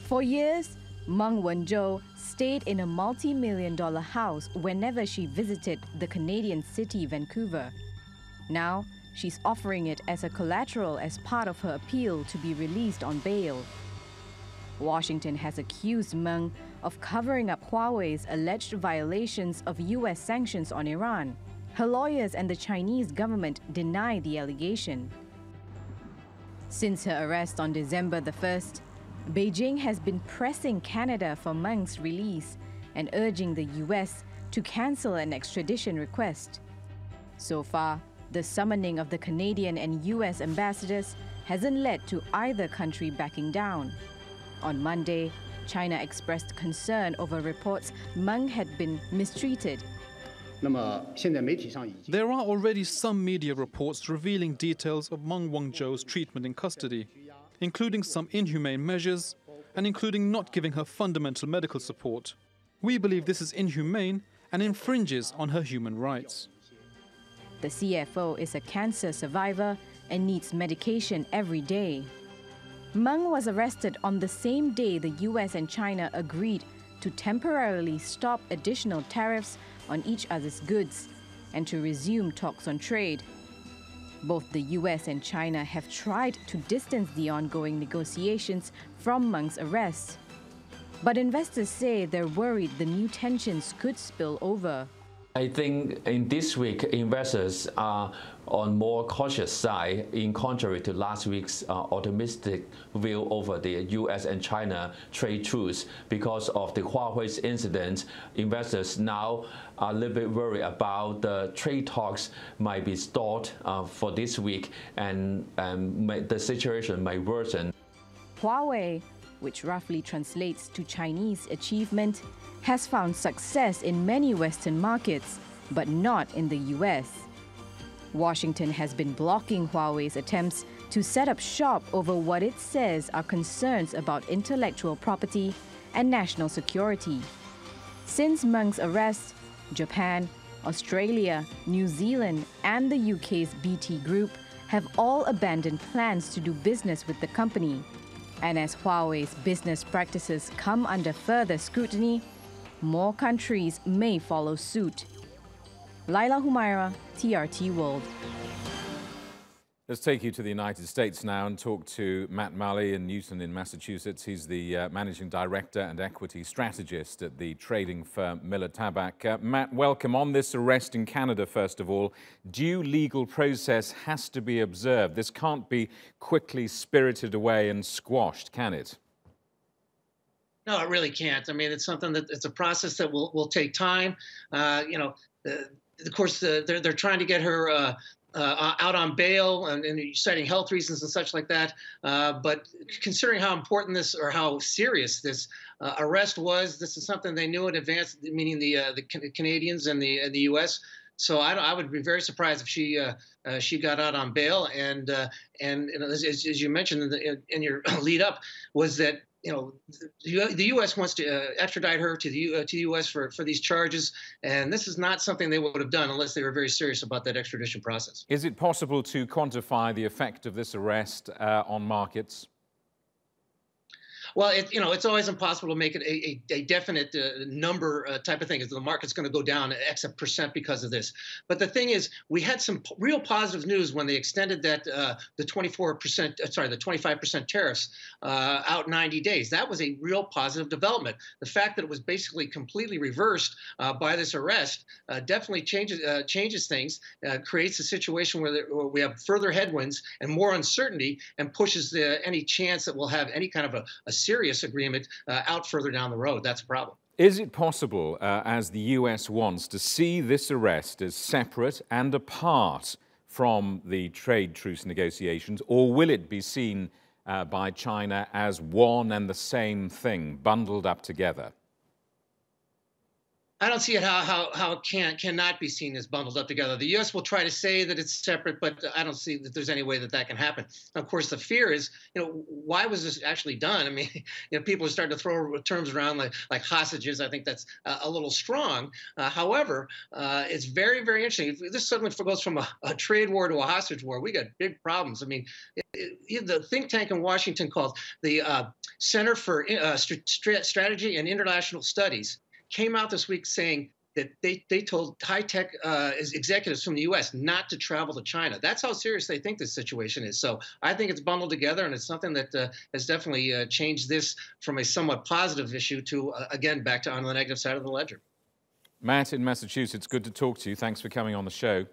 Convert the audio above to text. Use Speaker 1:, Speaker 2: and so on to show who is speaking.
Speaker 1: For years, Meng Wanzhou stayed in a multi-million-dollar house whenever she visited the Canadian city Vancouver. Now, she's offering it as a collateral as part of her appeal to be released on bail. Washington has accused Meng of covering up Huawei's alleged violations of U.S. sanctions on Iran. Her lawyers and the Chinese government deny the allegation. Since her arrest on December the 1st, Beijing has been pressing Canada for Meng's release and urging the U.S. to cancel an extradition request. So far, the summoning of the Canadian and U.S. ambassadors hasn't led to either country backing down. On Monday, China expressed concern over reports Meng had been mistreated.
Speaker 2: There are already some media reports revealing details of Meng Wanzhou's treatment in custody, including some inhumane measures and including not giving her fundamental medical support. We believe this is inhumane and infringes on her human rights.
Speaker 1: The CFO is a cancer survivor and needs medication every day. Meng was arrested on the same day the US and China agreed to temporarily stop additional tariffs on each other's goods and to resume talks on trade. Both the US and China have tried to distance the ongoing negotiations from Meng's arrest. But investors say they're worried the new tensions could spill over.
Speaker 3: I think in this week, investors are on more cautious side, in contrary to last week's optimistic view over the U.S. and China trade truce. Because of the Huawei's incident, investors now are a little bit worried about the trade talks might be stalled for this week, and the situation may worsen.
Speaker 1: Huawei, which roughly translates to Chinese achievement, has found success in many Western markets, but not in the US. Washington has been blocking Huawei's attempts to set up shop over what it says are concerns about intellectual property and national security. Since Meng's arrest, Japan, Australia, New Zealand, and the UK's BT Group have all abandoned plans to do business with the company. And as Huawei's business practices come under further scrutiny, more countries may follow suit. Laila Humairah, TRT World.
Speaker 4: Let's take you to the United States now and talk to Matt Maley in Newton in Massachusetts. He's the Managing Director and Equity Strategist at the trading firm Miller Tabak. Matt, welcome. On this arrest in Canada, first of all, due legal process has to be observed. This can't be quickly spirited away and squashed, can it?
Speaker 5: No, it really can't. I mean, it's something that it's a process that will take time. Of course, they're trying to get her out on bail and citing health reasons and such like that. But considering how important this or how serious this arrest was, this is something they knew in advance, meaning the Canadians and the U.S. So I would be very surprised if she got out on bail. And as you mentioned in your lead up, was that the U.S. wants to extradite her to the U.S. for these charges, and this is not something they would have done unless they were very serious about that extradition process.
Speaker 4: Is it possible to quantify the effect of this arrest on markets?
Speaker 5: Well, it's always impossible to make it a definite number type of thing. Is the market's going to go down X percent because of this? But the thing is, we had some real positive news when they extended that the 25% tariffs out 90 days. That was a real positive development. The fact that it was basically completely reversed by this arrest definitely changes things, creates a situation where we have further headwinds and more uncertainty, and pushes any chance that we'll have any kind of a serious agreement out further down the road. That's a problem.
Speaker 4: Is it possible, as the US wants, to see this arrest as separate and apart from the trade truce negotiations, or will it be seen by China as one and the same thing, bundled up together?
Speaker 5: I don't see it how it cannot be seen as bundled up together. The U.S. will try to say that it's separate, but I don't see that there's any way that that can happen. Of course, the fear is, why was this actually done? I mean, people are starting to throw terms around like hostages. I think that's a little strong. However, it's very, very interesting. If this suddenly goes from a trade war to a hostage war, we got big problems. I mean, the think tank in Washington called the Center for Strategy and International Studies came out this week saying that they told high-tech executives from the U.S. not to travel to China. That's how serious they think this situation is. So I think it's bundled together, and it's something that has definitely changed this from a somewhat positive issue to, again, back to on the negative side of the ledger.
Speaker 4: Matt in Massachusetts, good to talk to you. Thanks for coming on the show.